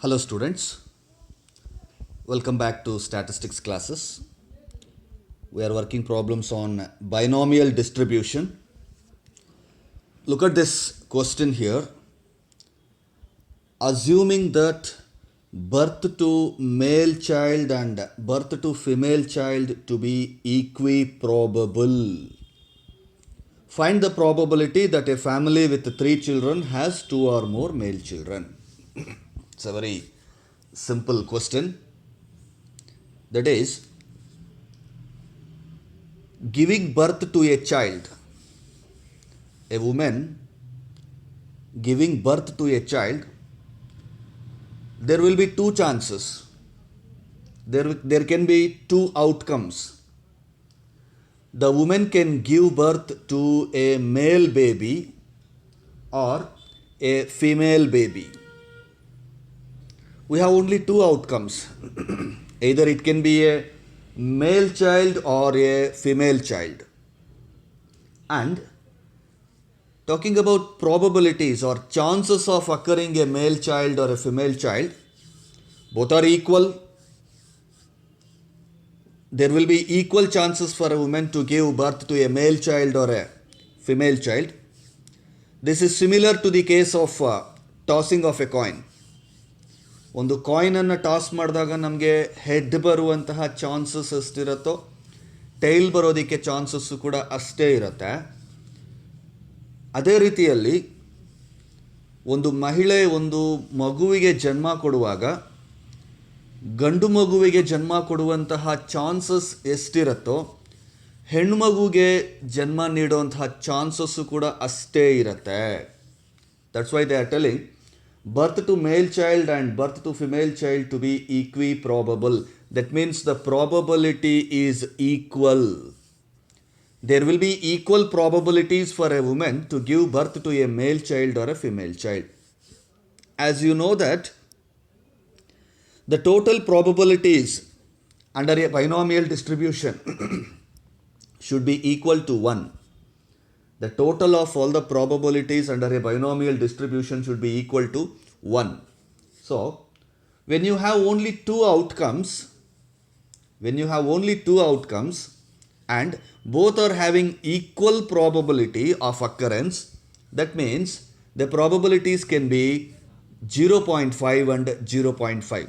Hello students, welcome back to statistics classes. We are working problems on binomial distribution. Look at this question here. Assuming that birth to male child and birth to female child to be equiprobable. Find the probability that a family with 3 children has 2 or more male children. It's a very simple question. That is, giving birth to a child, a woman giving birth to a child, there will be two chances. There can be two outcomes. The woman can give birth to a male baby or a female baby. We have only two outcomes. Either it can be a male child or a female child. And talking about probabilities or chances of occurring a male child or a female child, both are equal. There will be equal chances for a woman to give birth to a male child or a female child. This is similar to the case of tossing of a coin. ಒಂದು ಕಾಯಿನನ್ನು toss ಮಾಡಿದಾಗ ನಮಗೆ head ಬರುವಂತಹ chances ಎಷ್ಟಿರುತ್ತೋ tail ಬರೋದಕ್ಕೆ chances ಕೂಡ ಅಷ್ಟೇ ಇರುತ್ತೆ. ಅದೇ ರೀತಿಯಲ್ಲಿ ಒಂದು ಮಹಿಳೆ ಒಂದು ಮಗುವಿಗೆ ಜನ್ಮ ಕೊಡುವಾಗ ಗಂಡು ಮಗುವಿಗೆ ಜನ್ಮ ಕೊಡುವಂತಹ ಚಾನ್ಸಸ್ ಎಷ್ಟಿರುತ್ತೋ ಹೆಣ್ಣು ಮಗುಗೆ ಜನ್ಮ ನೀಡುವಂತಹ ಚಾನ್ಸಸ್ಸು ಕೂಡ ಅಷ್ಟೇ ಇರುತ್ತೆ. That's why they are telling birth to male child and birth to female child to be equiprobable. That means the probability is equal. There will be equal probabilities for a woman to give birth to a male child or a female child. As you know that the total probabilities under a binomial distribution should be equal to 1. The total of all the probabilities under a binomial distribution should be equal to 1. So, when you have only two outcomes and both are having equal probability of occurrence, that means the probabilities can be 0.5 and 0.5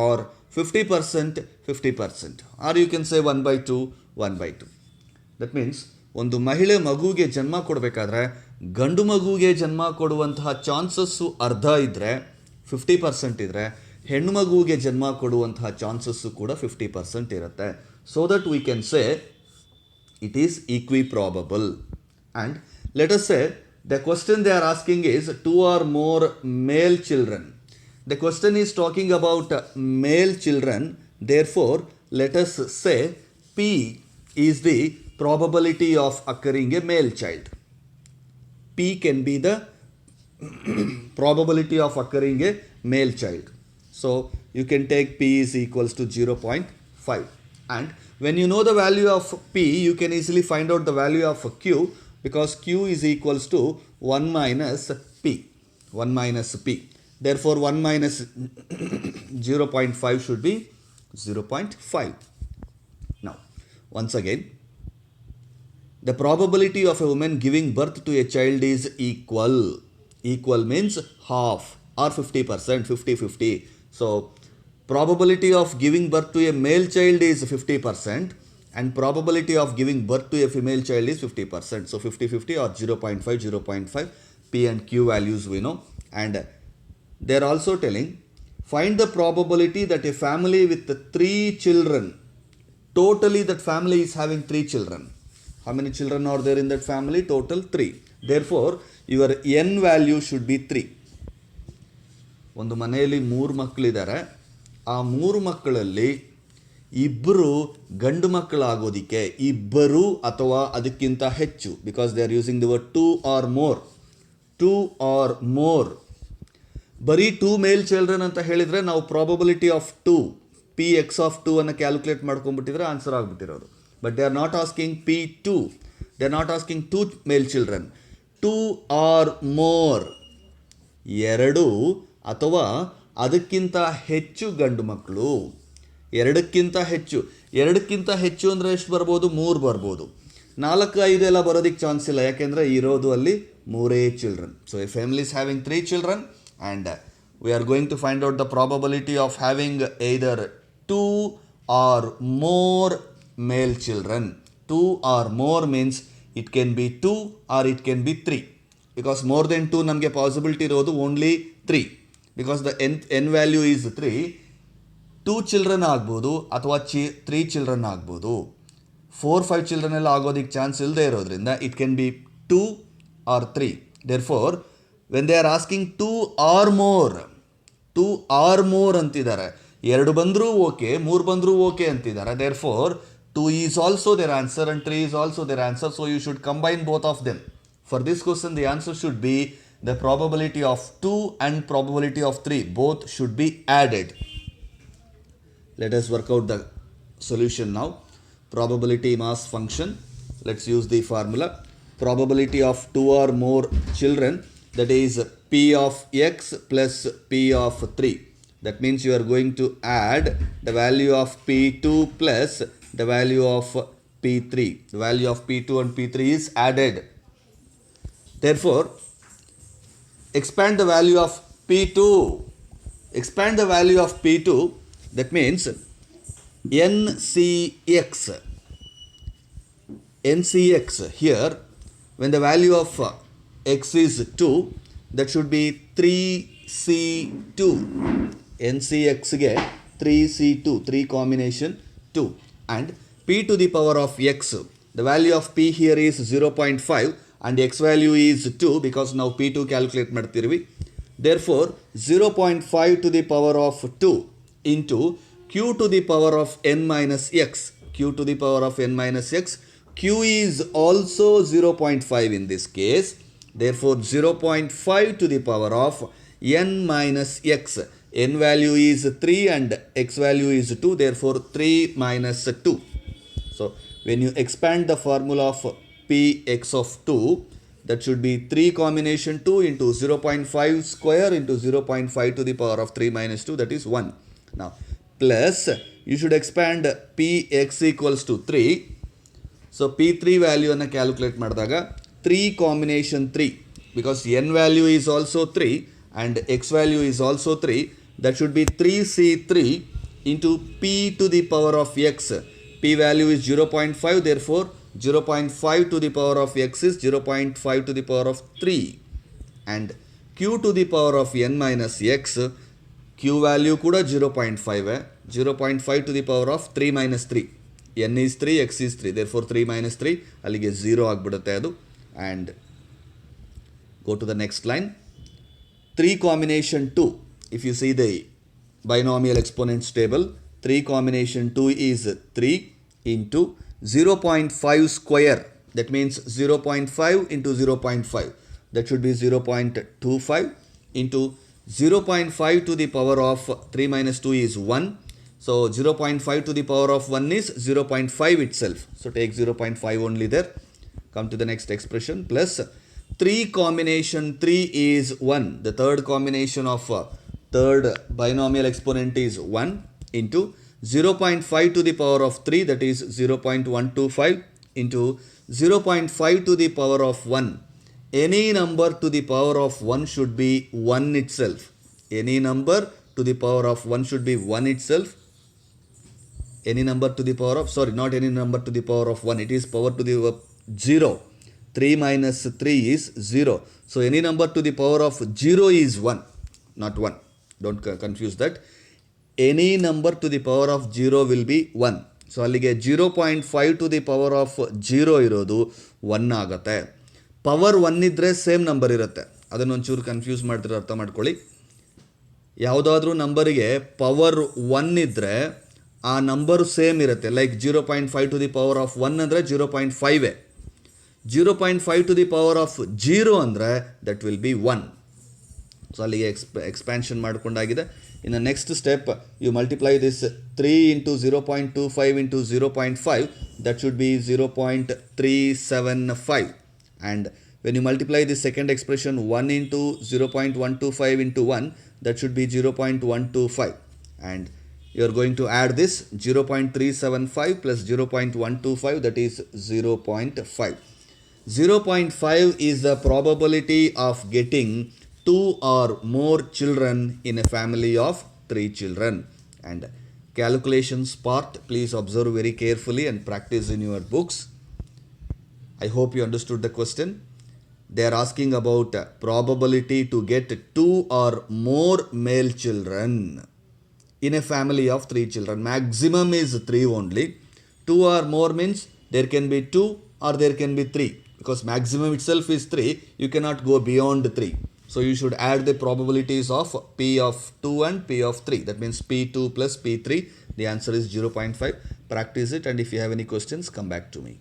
or 50%, 50%, or you can say 1 by 2, 1 by 2. That means ಒಂದು ಮಹಿಳೆ ಮಗುವಿಗೆ ಜನ್ಮ ಕೊಡಬೇಕಾದ್ರೆ ಗಂಡು ಮಗುವಿಗೆ ಜನ್ಮ ಕೊಡುವಂತಹ chances ಅರ್ಧ ಇದ್ದರೆ 50% ಇದ್ದರೆ ಹೆಣ್ಣು ಮಗುವಿಗೆ ಜನ್ಮ ಕೊಡುವಂತಹ ಚಾನ್ಸಸ್ಸು ಕೂಡ 50% ಇರುತ್ತೆ. So that we can say it is equiprobable. And let us say the question they are asking is 2 or more male children. The question is talking about male children. Therefore, let us say P is the probability of occurring a male child. P can be the probability of occurring a male child. So you can take P is equals to 0.5. And when you know the value of P, you can easily find out the value of Q, because Q is equals to 1 minus P. 1 minus P. Therefore 1 minus 0.5 should be 0.5. Now, once again, the probability of a woman giving birth to a child is equal. Equal means half or 50%, 50-50. So, probability of giving birth to a male child is 50% and probability of giving birth to a female child is 50%. So, 50-50 or 0.5, 0.5. P and Q values we know. And they are also telling, find the probability that a family with 3 children, totally that family is having 3 children. How many children are there in that family? Total 3. Therefore, your n value should be 3. ಒಂದು ಮನೆಯಲ್ಲಿ 3 ಮಕ್ಕಳಿದ್ದಾರೆ. ಆ 3 ಮಕ್ಕಳಲ್ಲಿ ಇಬ್ಬರು ಗಂಡು ಮಕ್ಕಳಾಗೋದಿಕ್ಕೆ ಇಬ್ಬರು ಅಥವಾ ಅದಕ್ಕಿಂತ ಹೆಚ್ಚು, because they are using the word 2 or more. 2 or more. ಬರೀ 2 ಮೇಲ್ ಚಿಲ್ಡ್ರನ್ ಅಂತ ಹೇಳಿದರೆ ನಾವು ಪ್ರಾಬಬಿಲಿಟಿ ಆಫ್ 2 Px of 2 ಅನ್ನು ಕ್ಯಾಲ್ಕುಲೇಟ್ ಮಾಡ್ಕೊಂಡ್ಬಿಟ್ಟಿದ್ರೆ ಆನ್ಸರ್ ಆಗಿಬಿಟ್ಟಿರೋದು. But they are not asking P2. They are not asking 2 male children. 2 or more. ಎರಡು ಅಥವಾ ಅದಕ್ಕಿಂತ ಹೆಚ್ಚು ಗಂಡು ಮಕ್ಕಳು. ಎರಡಕ್ಕಿಂತ ಹೆಚ್ಚು ಅಂದರೆ ಎಷ್ಟು ಬರ್ಬೋದು? 3 ಬರ್ಬೋದು. 4, 5 ಎಲ್ಲ ಬರೋದಕ್ಕೆ ಚಾನ್ಸ್ ಇಲ್ಲ, ಯಾಕೆಂದರೆ ಇರೋದು ಅಲ್ಲಿ 3 children. So A family is having 3 children and we are going to find out the probability of having either 2 or more male children. 2 or more means it can be 2 or it can be 3, because more than 2 ನಮಗೆ possibility ಇರೋದು only 3, because the n value is 3. 2 children ಆಗ್ಬೋದು ಅಥವಾ 3 children ಆಗ್ಬೋದು. 4-5 children ಎಲ್ಲ ಆಗೋದಕ್ಕೆ chance ಇಲ್ಲದೆ ಇರೋದ್ರಿಂದ it can be 2 or 3. therefore when they are asking 2 or more ಅಂತಿದ್ದಾರೆ, 2 ಬಂದರೂ ಓಕೆ, 3 ಬಂದರೂ ಓಕೆ ಅಂತಿದ್ದಾರೆ. therefore 2 is also their answer and 3 is also their answer, so you should combine both of them. For this question the answer should be the probability of 2 and probability of 3, both should be added. Let us work out the solution now. Probability mass function, let's use the formula. Probability of 2 or more children, that is P of x plus P of 3. That means you are going to add the value of P2 plus the value of P3. The value of P2 and P3 is added. Therefore, expand the value of P2. Expand the value of P2. That means NCX here, when the value of x is 2, that should be 3C2. NCX ಗೆ 3C2, 3 combination 2, and P to the power of x, the value of P here is 0.5 and x value is 2, because now P2 calculate ಮಾಡ್ತಿರ್ವಿ. therefore 0.5 to the power of 2 into q to the power of n minus x. Q to the power of n minus x. Q is also 0.5 in this case. Therefore 0.5 to the power of n minus x. N value is 3 and x value is 2. Therefore 3 minus 2. So when you expand the formula of Px of 2, that should be 3 combination 2 into 0.5 square into 0.5 to the power of 3 minus 2, that is 1. Now plus you should expand Px equals to 3. So P3 value ಅನ್ನು calculate ಮಾಡಿದಾಗ 3 combination 3, because n value is also 3 and x value is also 3, that should be 3C3 into P to the power of x. P value is 0.5, therefore 0.5 to the power of x is 0.5 to the power of 3, and q to the power of n minus x, q value ಕೂಡ 0.5, 0.5 to the power of 3 minus 3. n is 3, x is 3, therefore 3 minus 3 ಅಲ್ಲಿಗೆ 0 ಆಗಿಬಿಡುತ್ತೆ ಅದು. and go to the next line. 3 combination 2, if you see the binomial exponents table, 3 combination 2 is 3 into 0.5 square, that means 0.5 into 0.5, that should be 0.25 into 0.5 to the power of 3 minus 2 is 1. So 0.5 to the power of 1 is 0.5 itself. So take 0.5 only there. Come to the next expression, plus 3 combination 3 is 1. The third combination of third binomial exponent is 1 into 0.5 to the power of 3, that is 0.125 into 0.5 to the power of 1. Any number to the power of 1 should be 1 itself. Any number to the power of 1 should be 1 itself. Any number to the power of, sorry, not any number to the power of 1, it is power to the 0. 3 minus 3 is 0. So any number to the power of 0 is 1, not 1. Don't confuse that. Any number to the power of 0 will be 1. So ಅಲ್ಲಿಗೆ 0.5 to the power of 0 ಇರೋದು 1 ಆಗುತ್ತೆ. Power 1 ಇದ್ದರೆ same number ಇರುತ್ತೆ, ಅದನ್ನೊಂಚೂರು confuse ಮಾಡ್ತಿರೋ ಅರ್ಥ ಮಾಡ್ಕೊಳ್ಳಿ. ಯಾವುದಾದ್ರೂ ನಂಬರಿಗೆ ಪವರ್ 1 ಇದ್ದರೆ ಆ ನಂಬರು ಸೇಮ್ ಇರುತ್ತೆ. Like 0.5 to the power of 1 ಅಂದರೆ 0.5. 0.5 ಟು ದಿ ಪವರ್ ಆಫ್ 0 ಅಂದರೆ ದಟ್ ವಿಲ್ ಬಿ 1. ಸೊ ಅಲ್ಲಿಗೆ ಎಕ್ಸ್ಪ್ಯಾನ್ಷನ್ ಮಾಡಿಕೊಂಡಾಗಿದೆ. In the next step you multiply this 3 into 0.25 into 0.5, that should be 0.375. And When you multiply the second expression 1 into 0.125 into 1, that should be 0.125. And you are going to add this 0.375 plus 0.125, that is 0.5. 0.5 is the probability of getting 2 or more children in a family of 3 children. And calculations part, please observe very carefully and practice in your books. I hope you understood the question. They are asking about probability to get 2 or more male children in a family of 3 children. Maximum is 3 only. 2 or more means there can be 2 or there can be 3. Because maximum itself is 3, you cannot go beyond 3. So you should add the probabilities of P of 2 and P of 3. That means P2 plus P3. The answer is 0.5. Practice it, and if you have any questions, come back to me.